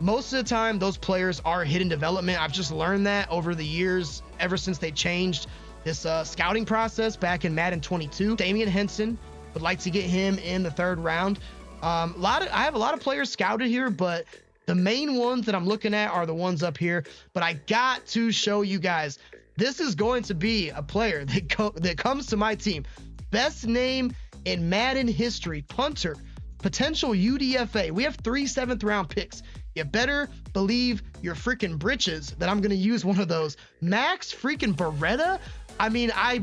most of the time those players are hidden development. I've just learned that over the years, ever since they changed this scouting process back in Madden 22. Damian Henson, would like to get him in the 3rd round. I have a lot of players scouted here, but the main ones that I'm looking at are the ones up here. But I got to show you guys, this is going to be a player that comes to my team. Best name in Madden history, punter, potential UDFA. We have 3 7th-round picks. You better believe your freaking britches that I'm going to use one of those. Max freaking Beretta? I mean, I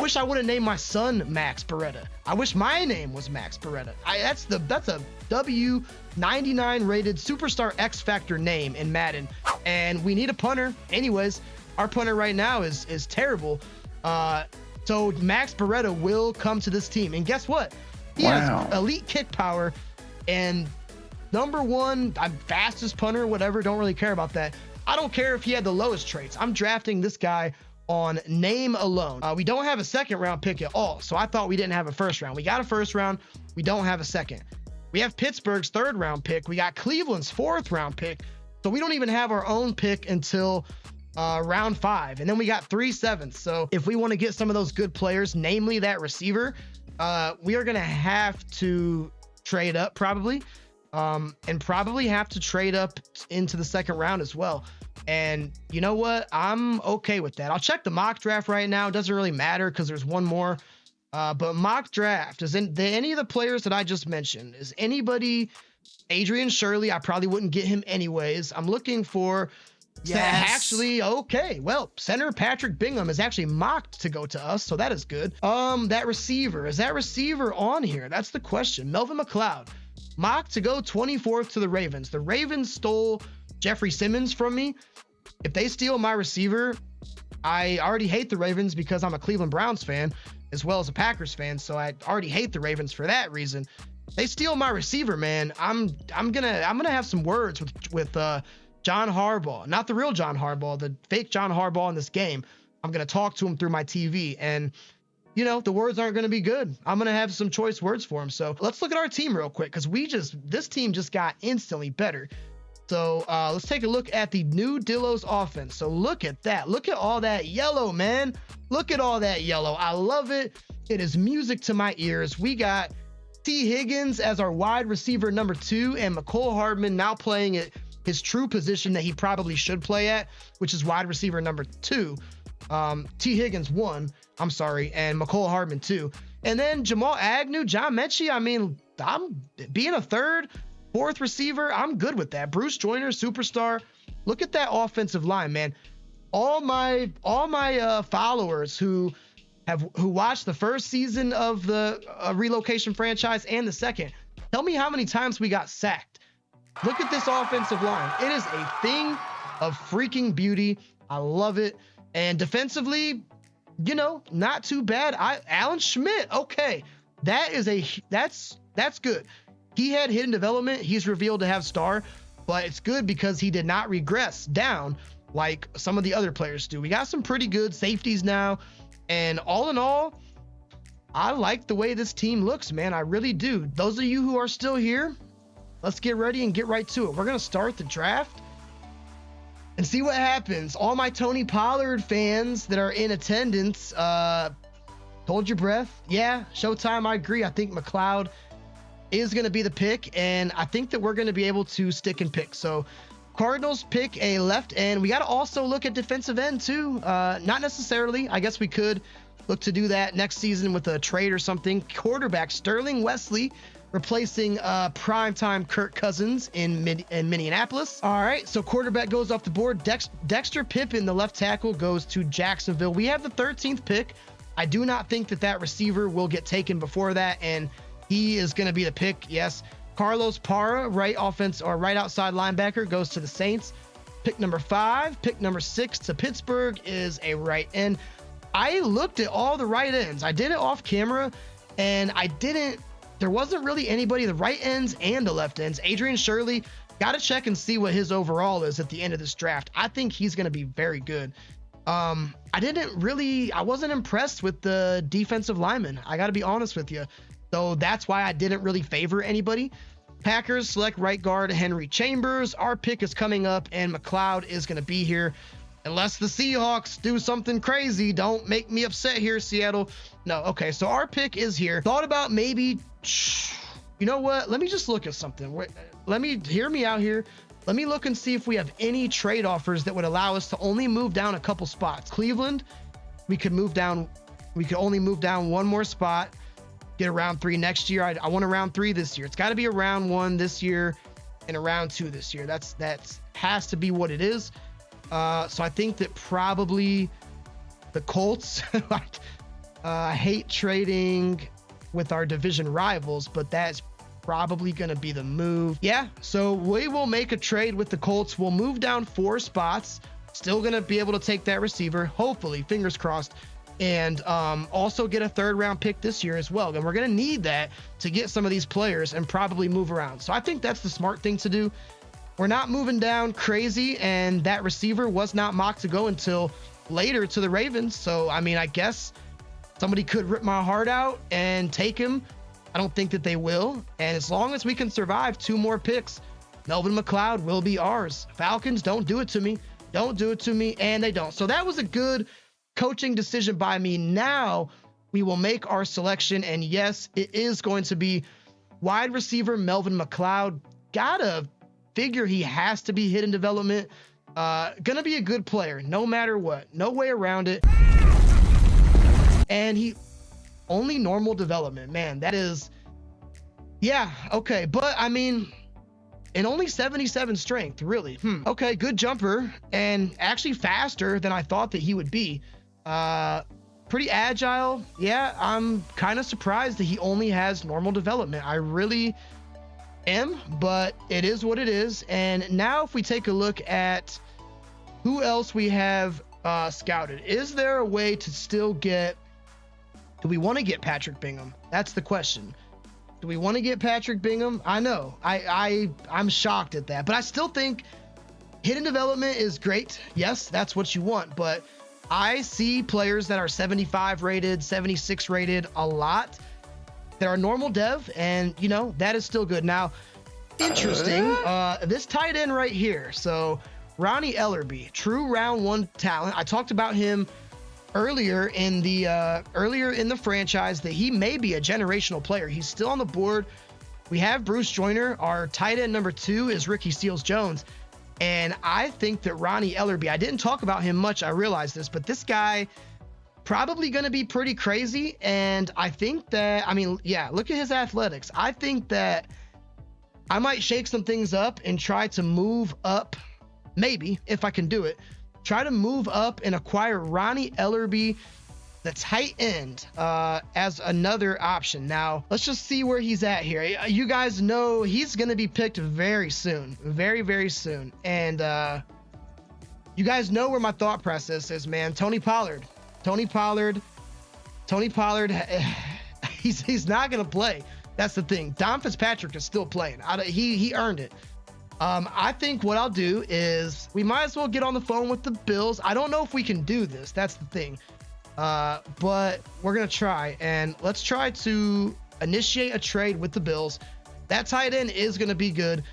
wish I would have named my son Max Beretta. I wish my name was Max Beretta. That's a W99 rated superstar X Factor name in Madden. And we need a punter. Anyways, our punter right now is terrible. So Max Beretta will come to this team. And guess what? He has elite kick power and #1, I'm fastest punter, whatever. Don't really care about that. I don't care if he had the lowest traits. I'm drafting this guy on name alone. We don't have a second round pick at all. So I thought we didn't have a first round. We got a first round. We don't have a second. We have Pittsburgh's third round pick. We got Cleveland's fourth round pick. So we don't even have our own pick until round 5. And then we got 3 sevenths. So if we want to get some of those good players, namely that receiver, we are going to have to trade up probably, and probably have to trade up into the second round as well. And you know what? I'm okay with that. I'll check the mock draft right now. It doesn't really matter because there's one more. But mock draft, any of the players that I just mentioned, is anybody, Adrian Shirley, I probably wouldn't get him anyways. I'm looking for, actually, okay. Well, center Patrick Bingham is actually mocked to go to us, so that is good. That receiver, is that receiver on here? That's the question. Melvin McLeod, mocked to go 24th to the Ravens. The Ravens stole Jeffrey Simmons from me. If they steal my receiver, I already hate the Ravens because I'm a Cleveland Browns fan as well as a Packers fan, so I already hate the Ravens for that reason. They steal my receiver, man. I'm gonna have some words with John Harbaugh, not the real John Harbaugh, the fake John Harbaugh in this game. I'm gonna talk to him through my TV, and you know the words aren't gonna be good. I'm gonna have some choice words for him. So let's look at our team real quick because this team just got instantly better. So let's take a look at the new Dillos offense. So look at that. Look at all that yellow, man. Look at all that yellow. I love it. It is music to my ears. We got T. Higgins as our wide receiver number 2, and McCole Hardman now playing at his true position that he probably should play at, which is wide receiver number 2. T. Higgins 1, I'm sorry, and McCole Hardman 2. And then Jamal Agnew, John Mechie, I mean, I'm being a 3rd, 4th receiver, I'm good with that. Bruce Joyner, superstar. Look at that offensive line, man. All my followers who watched the first season of the relocation franchise and the second, tell me how many times we got sacked. Look at this offensive line. It is a thing of freaking beauty. I love it. And defensively, you know, not too bad. Alan Schmidt, okay, that's good. He had hidden development. He's revealed to have star, but it's good because he did not regress down like some of the other players do. We got some pretty good safeties now, and all in all, I like the way this team looks, man. I really do. Those of you who are still here, let's get ready and get right to it. We're going to start the draft and see what happens. All my Tony Pollard fans that are in attendance, hold your breath. Yeah, Showtime, I agree. I think McLeod is going to be the pick, and I think that we're going to be able to stick and pick. So Cardinals pick a left end. We got to also look at defensive end too. Not necessarily. I guess we could look to do that next season with a trade or something. Quarterback Sterling Wesley replacing primetime Kirk Cousins in Minneapolis. All right, so quarterback goes off the board. Dexter Pippen, the left tackle, goes to Jacksonville. We have the 13th pick. I do not think that receiver will get taken before that, and he is going to be the pick. Yes. Carlos Parra, right outside linebacker, goes to the Saints. Pick number 5. Pick number 6 to Pittsburgh is a right end. I looked at all the right ends. I did it off camera, and there wasn't really anybody, the right ends and the left ends. Adrian Shirley, got to check and see what his overall is at the end of this draft. I think he's going to be very good. I wasn't impressed with the defensive lineman. I got to be honest with you. So that's why I didn't really favor anybody. Packers select right guard Henry Chambers. Our pick is coming up, and McLeod is going to be here. Unless the Seahawks do something crazy. Don't make me upset here, Seattle. No, okay, so our pick is here. Thought about maybe, you know what? Let me just look at something. Hear me out here. Let me look and see if we have any trade offers that would allow us to only move down a couple spots. Cleveland, we could only move down one more spot. Get a round 3 next year. I want a round 3 this year. It's got to be a round 1 this year and a round 2 this year. That has to be what it is. So I think that probably the Colts. I hate trading with our division rivals, but that's probably going to be the move. Yeah, so we will make a trade with the Colts. We'll move down 4 spots. Still going to be able to take that receiver, hopefully, fingers crossed. And also get a 3rd round pick this year as well. And we're going to need that to get some of these players and probably move around. So I think that's the smart thing to do. We're not moving down crazy, and that receiver was not mocked to go until later to the Ravens. So, I mean, I guess somebody could rip my heart out and take him. I don't think that they will. And as long as we can survive 2 more picks, Melvin McLeod will be ours. Falcons, don't do it to me. Don't do it to me. And they don't. So that was a good coaching decision by me. Now we will make our selection. And yes, it is going to be wide receiver Melvin McLeod. Gotta figure he has to be hidden development. Gonna be a good player no matter what. No way around it. And he only normal development. Man, that is, yeah, okay. But I mean, and only 77 strength, really. Okay, good jumper and actually faster than I thought that he would be. Pretty agile. Yeah, I'm kind of surprised that he only has normal development. I really am, but it is what it is. And now if we take a look at who else we have scouted, is there a way to still get, do we want to get Patrick Bingham? That's the question. Do we want to get Patrick Bingham? I know I'm shocked at that, but I still think hidden development is great. Yes, that's what you want, but I see players that are 75 rated, 76 rated a lot that are normal dev, and you know, that is still good. Now, interesting, this tight end right here. So Ronnie Ellerby, true round 1 talent. I talked about him earlier in the franchise that he may be a generational player. He's still on the board. We have Bruce Joyner. Our tight end number 2 is Ricky Seals-Jones. And I think that Ronnie Ellerby, I didn't talk about him much, I realized this, but this guy probably going to be pretty crazy. And I think that, I mean, yeah, look at his athletics. I think that I might shake some things up and try to move up, maybe, if I can do it. Try to move up and acquire Ronnie Ellerby, the tight end, as another option. Now, let's just see where he's at here. You guys know he's going to be picked very soon, very, very soon. And you guys know where my thought process is, man. Tony Pollard, he's not going to play. That's the thing. Don Fitzpatrick is still playing. He earned it. I think what I'll do is we might as well get on the phone with the Bills. I don't know if we can do this. That's the thing. But we're going to try, and let's try to initiate a trade with the Bills. That tight end is going to be good.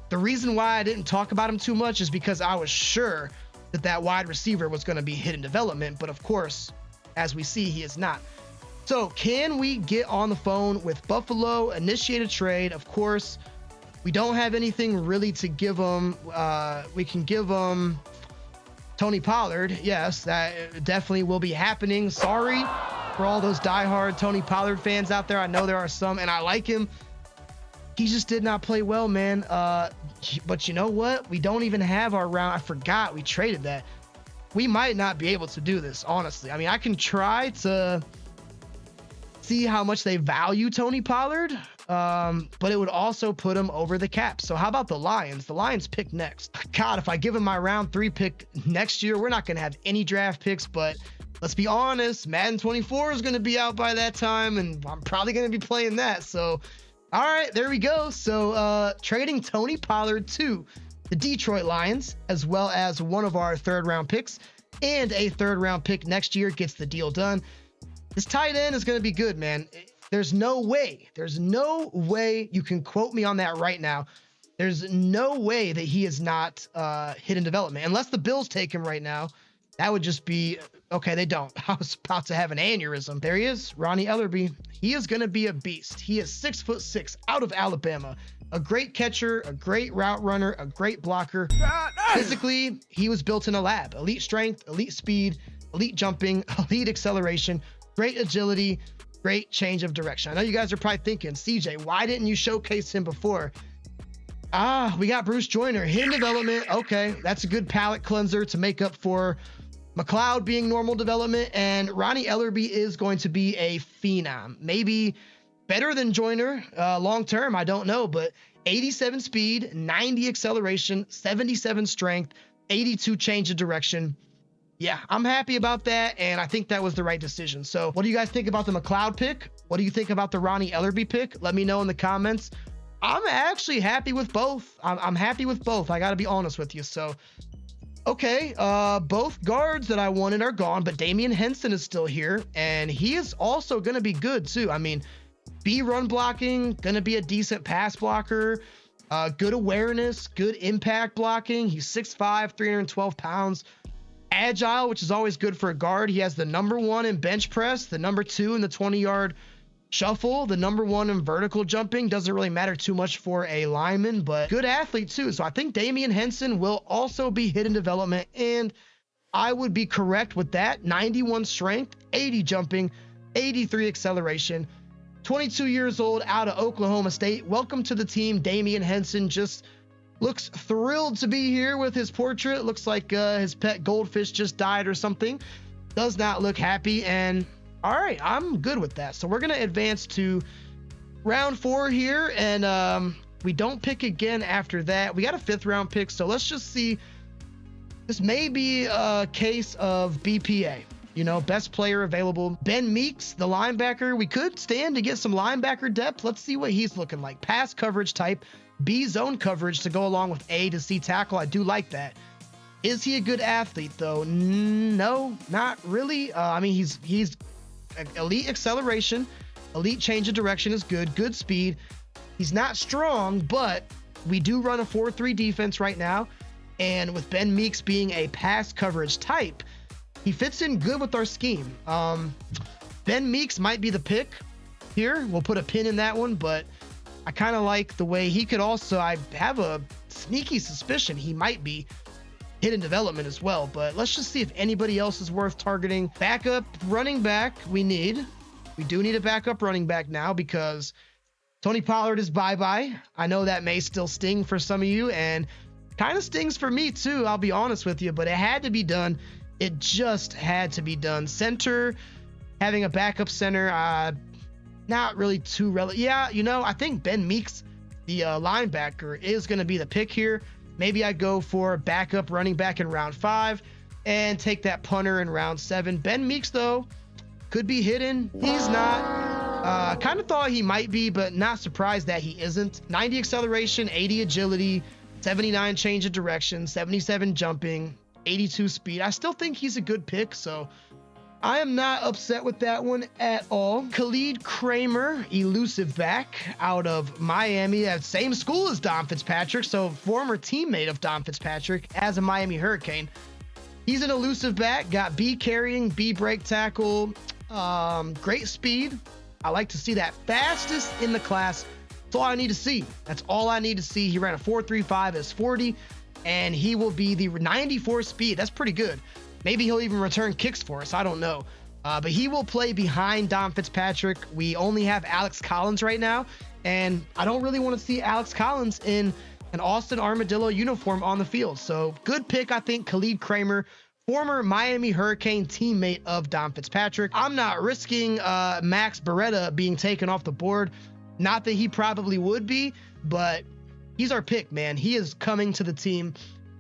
The reason why I didn't talk about him too much is because I was sure that that wide receiver was going to be hidden development. But of course, as we see, he is not. So can we get on the phone with Buffalo, initiate a trade? Of course, we don't have anything really to give them. We can give them Tony Pollard. Yes, that definitely will be happening. Sorry for all those diehard Tony Pollard fans out there. I know there are some, and I like him. He just did not play well, man. But you know what? We don't even have our round. I forgot we traded that. We might not be able to do this, honestly. I mean, I can try to see how much they value Tony Pollard, but it would also put him over the cap. So how about the Lions? The Lions pick next. God, if I give him my round 3 pick next year, we're not going to have any draft picks, but let's be honest, Madden 24 is going to be out by that time, and I'm probably going to be playing that. So, all right, there we go. So trading Tony Pollard to the Detroit Lions, as well as one of our 3rd round picks and a 3rd round pick next year, gets the deal done. This tight end is going to be good, man. There's no way you can quote me on that right now. There's no way that he is not hidden development. Unless the Bills take him right now, that would just be, okay, they don't. I was about to have an aneurysm. There he is, Ronnie Ellerby. He is going to be a beast. He is 6'6", out of Alabama. A great catcher, a great route runner, a great blocker. Physically, he was built in a lab. Elite strength, elite speed, elite jumping, elite acceleration, great agility, great change of direction. I know you guys are probably thinking, CJ, why didn't you showcase him before? We got Bruce Joyner, hidden development. Okay, that's a good palate cleanser to make up for McLeod being normal development. And Ronnie Ellerby is going to be a phenom. Maybe better than Joyner long term, I don't know. But 87 speed, 90 acceleration, 77 strength, 82 change of direction. Yeah, I'm happy about that, and I think that was the right decision. So what do you guys think about the McLeod pick? What do you think about the Ronnie Ellerby pick? Let me know in the comments. I'm actually happy with both. I'm happy with both. I got to be honest with you. So Okay, both guards that I wanted are gone, but Damian Henson is still here, and he is also going to be good too. I mean, B run blocking, going to be a decent pass blocker, good awareness, good impact blocking. He's 6'5", 312 pounds. Agile, which is always good for a guard. He has the #1 in bench press, the #2 in the 20-yard shuffle, the #1 in vertical jumping. Doesn't really matter too much for a lineman, but good athlete too. So I think Damian Henson will also be hidden development, and I would be correct with that. 91 strength, 80 jumping, 83 acceleration, 22 years old, out of Oklahoma State. Welcome to the team. Damian Henson just looks thrilled to be here with his portrait. Looks like his pet goldfish just died or something. Does not look happy, and all right, I'm good with that. So we're going to advance to round 4 here, and we don't pick again after that. We got a 5th round pick, so let's just see. This may be a case of BPA, you know, best player available. Ben Meeks, the linebacker. We could stand to get some linebacker depth. Let's see what he's looking like. Pass coverage type, B zone coverage to go along with A to C tackle. I do like that. Is he a good athlete though? No, not really. I mean, he's elite acceleration, elite change of direction is good speed. He's not strong, but we do run a 4-3 defense right now, and with Ben Meeks being a pass coverage type, he fits in good with our scheme. Ben Meeks might be the pick here. We'll put a pin in that one, but I kind of like the way he could also, I have a sneaky suspicion he might be hidden development as well, but let's just see if anybody else is worth targeting. Backup running back we do need a backup running back now because Tony Pollard is bye-bye. I know that may still sting for some of you, and kind of stings for me too, I'll be honest with you, but it had to be done. It just had to be done. Center, having a backup center, not really too relevant. Yeah, you know, I think Ben Meeks, the linebacker, is going to be the pick here. Maybe I go for backup running back in round 5 and take that punter in round 7. Ben Meeks, though, could be hidden. He's not. Kind of thought he might be, but not surprised that he isn't. 90 acceleration, 80 agility, 79 change of direction, 77 jumping, 82 speed. I still think he's a good pick, so I am not upset with that one at all. Khalid Kramer, elusive back out of Miami, at same school as Don Fitzpatrick, so former teammate of Don Fitzpatrick as a Miami Hurricane. He's an elusive back, got B carrying, B break tackle, great speed. I like to see that. Fastest in the class. That's all I need to see. That's all I need to see. He ran a 4.35 as 40, and he will be the 94 speed. That's pretty good. Maybe he'll even return kicks for us. I don't know. But he will play behind Don Fitzpatrick. We only have Alex Collins right now, and I don't really want to see Alex Collins in an Austin Armadillo uniform on the field. So good pick, I think, Khalid Kramer, former Miami Hurricane teammate of Don Fitzpatrick. I'm not risking Max Beretta being taken off the board. Not that he probably would be, but he's our pick, man. He is coming to the team.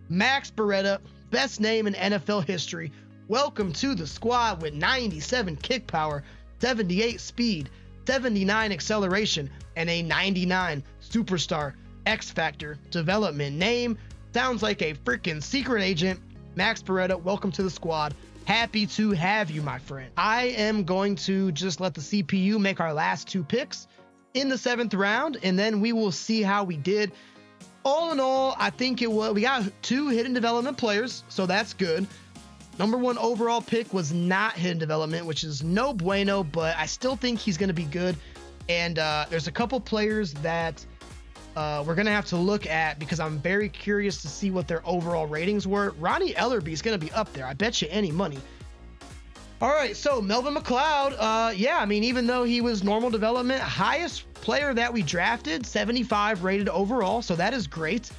Max Beretta, best name in NFL history. Welcome to the squad with 97 kick power, 78 speed, 79 acceleration, and a 99 superstar X Factor development. Name sounds like a freaking secret agent. Max Beretta, welcome to the squad. Happy to have you, my friend. I am going to just let the CPU make our last 2 picks in the 7th round, and then we will see how we did. All in all, I think we got 2 hidden development players, so that's good. #1 overall pick was not hidden development, which is no bueno, but I still think he's going to be good. And there's a couple players that we're going to have to look at because I'm very curious to see what their overall ratings were. Ronnie Ellerby is going to be up there. I bet you any money. All right, so Melvin McLeod, yeah, I mean, even though he was normal development, highest player that we drafted, 75 rated overall, so that is great.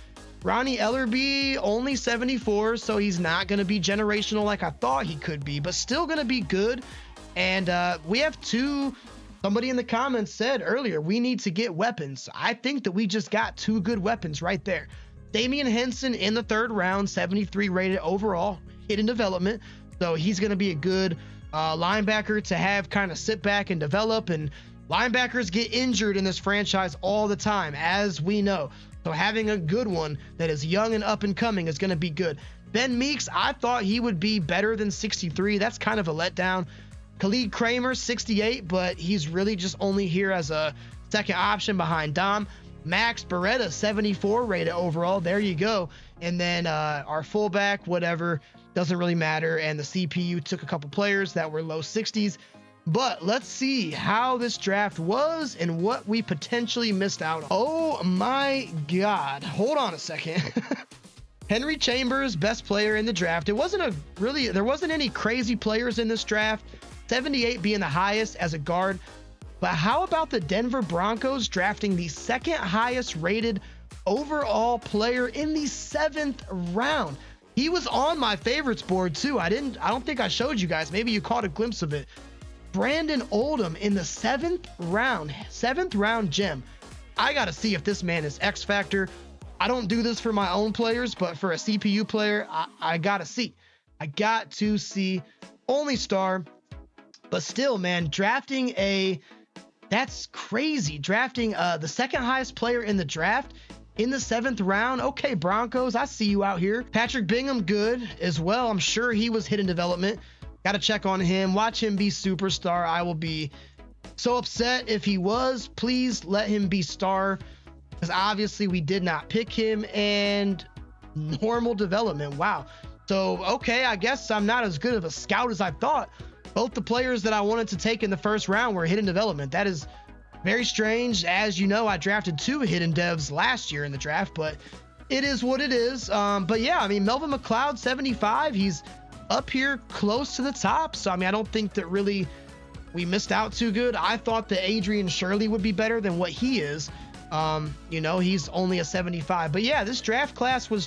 Ronnie Ellerby, only 74, so he's not going to be generational like I thought he could be, but still going to be good. And we have 2, somebody in the comments said earlier, we need to get weapons. I think that we just got 2 good weapons right there. Damian Henson in the 3rd round, 73 rated overall, hidden development. So he's going to be a good linebacker to have kind of sit back and develop. And linebackers get injured in this franchise all the time, as we know. So having a good one that is young and up and coming is going to be good. Ben Meeks, I thought he would be better than 63. That's kind of a letdown. Khalid Kramer, 68, but he's really just only here as a second option behind Dom. Max Beretta, 74 rated overall. There you go. And then our fullback, whatever, doesn't really matter. And the CPU took a couple players that were low 60s. But let's see how this draft was and what we potentially missed out on. Oh my God. Hold on a second. Henry Chambers, best player in the draft. There wasn't any crazy players in this draft. 78 being the highest as a guard. But how about the Denver Broncos drafting the second highest rated overall player in the 7th round? He was on my favorites board too. I don't think I showed you guys. Maybe you caught a glimpse of it. Brandon Oldham in the 7th round gem. I got to see if this man is X Factor. I don't do this for my own players, but for a CPU player, I got to see. I got to see. Only star. But still, man, that's crazy. Drafting the second highest player in the draft in the 7th round. Okay, Broncos, I see you out here. Patrick Bingham, good as well. I'm sure he was hidden development. Got to check on him. Watch him be superstar. I will be so upset if he was. Please let him be star, because obviously we did not pick him. And normal development. Wow. So, okay, I guess I'm not as good of a scout as I thought. Both the players that I wanted to take in the 1st round were hidden development. That is very strange. As you know, I drafted 2 hidden devs last year in the draft, but it is what it is. But yeah, I mean, Melvin McLeod, 75, he's up here close to the top. So, I mean, I don't think that really we missed out too good. I thought that Adrian Shirley would be better than what he is. He's only a 75. But yeah, this draft class was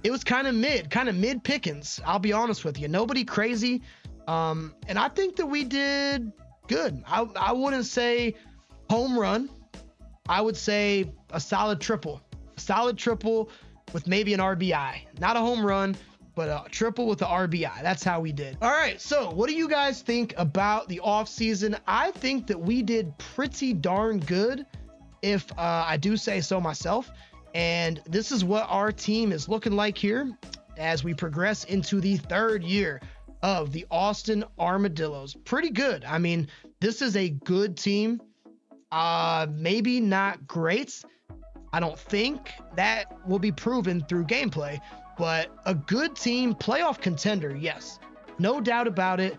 it was kind of mid pickings. I'll be honest with you. Nobody crazy. And I think that we did good. I wouldn't say home run. I would say a solid triple with maybe an RBI, not a home run, but a triple with the RBI. That's how we did. All right. So what do you guys think about the off season? I think that we did pretty darn good, if I do say so myself. And this is what our team is looking like here as we progress into the 3rd year of the Austin Armadillos. Pretty good. I mean, this is a good team. Maybe not great. I don't think that will be proven through gameplay, but a good team, playoff contender. Yes, no doubt about it.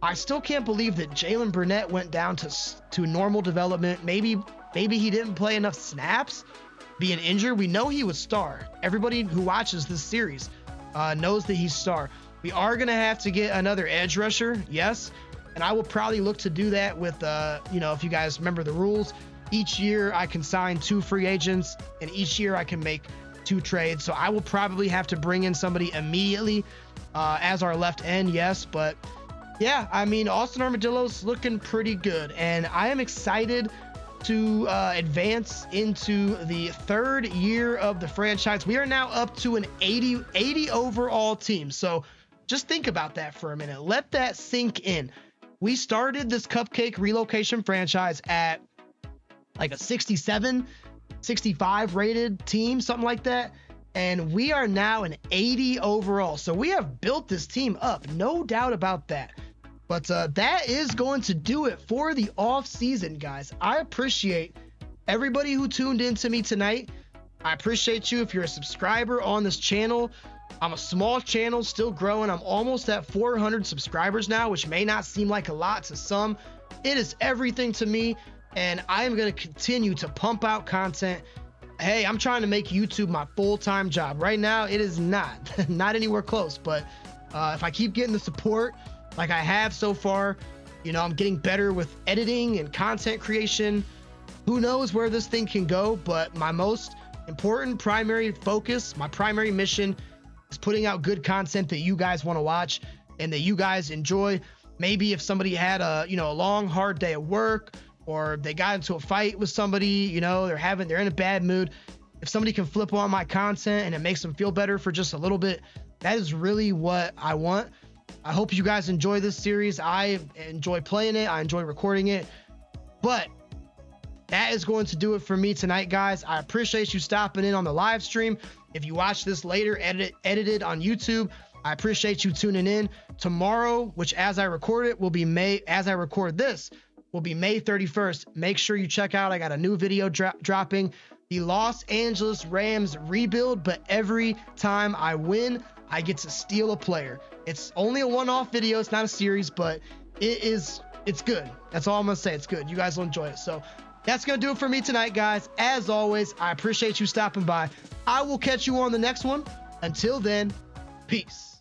I still can't believe that Jalen Burnett went down to normal development. Maybe he didn't play enough snaps, being injured. We know he was star. Everybody who watches this series knows that he's star. We are going to have to get another edge rusher, yes, and I will probably look to do that with, if you guys remember the rules, each year I can sign 2 free agents, and each year I can make 2 trades, so I will probably have to bring in somebody immediately as our left end, yes, but yeah, I mean, Austin Armadillos looking pretty good, and I am excited to advance into the 3rd year of the franchise. We are now up to an 80 overall team, so just think about that for a minute. Let that sink in. We started this Cupcake Relocation Franchise at like a 67, 65 rated team, something like that. And we are now an 80 overall. So we have built this team up, no doubt about that. But that is going to do it for the off season, guys. I appreciate everybody who tuned in to me tonight. I appreciate you if you're a subscriber on this channel. I'm a small channel, still growing. I'm almost at 400 subscribers now, which may not seem like a lot to some. It is everything to me, and I am going to continue to pump out content. Hey, I'm trying to make YouTube my full-time job. Right now, it is not anywhere close, but if I keep getting the support like I have so far, I'm getting better with editing and content creation. Who knows where this thing can go, but my most important primary focus, my primary mission is putting out good content that you guys want to watch and that you guys enjoy. Maybe if somebody had a long, hard day at work, or they got into a fight with somebody, they're in a bad mood. If somebody can flip on my content and it makes them feel better for just a little bit, that is really what I want. I hope you guys enjoy this series. I enjoy playing it. I enjoy recording it. But that is going to do it for me tonight, guys. I appreciate you stopping in on the live stream. If you watch this later, edited on YouTube, I appreciate you tuning in. Tomorrow, which as I record it will be May 31st. Make sure you check out, I got a new video dropping, the Los Angeles Rams rebuild, but every time I win, I get to steal a player. It's only a one-off video, it's not a series, but it's good. That's all I'm gonna say. It's good. You guys will enjoy it. So that's gonna do it for me tonight, guys. As always, I appreciate you stopping by. I will catch you on the next one. Until then, peace.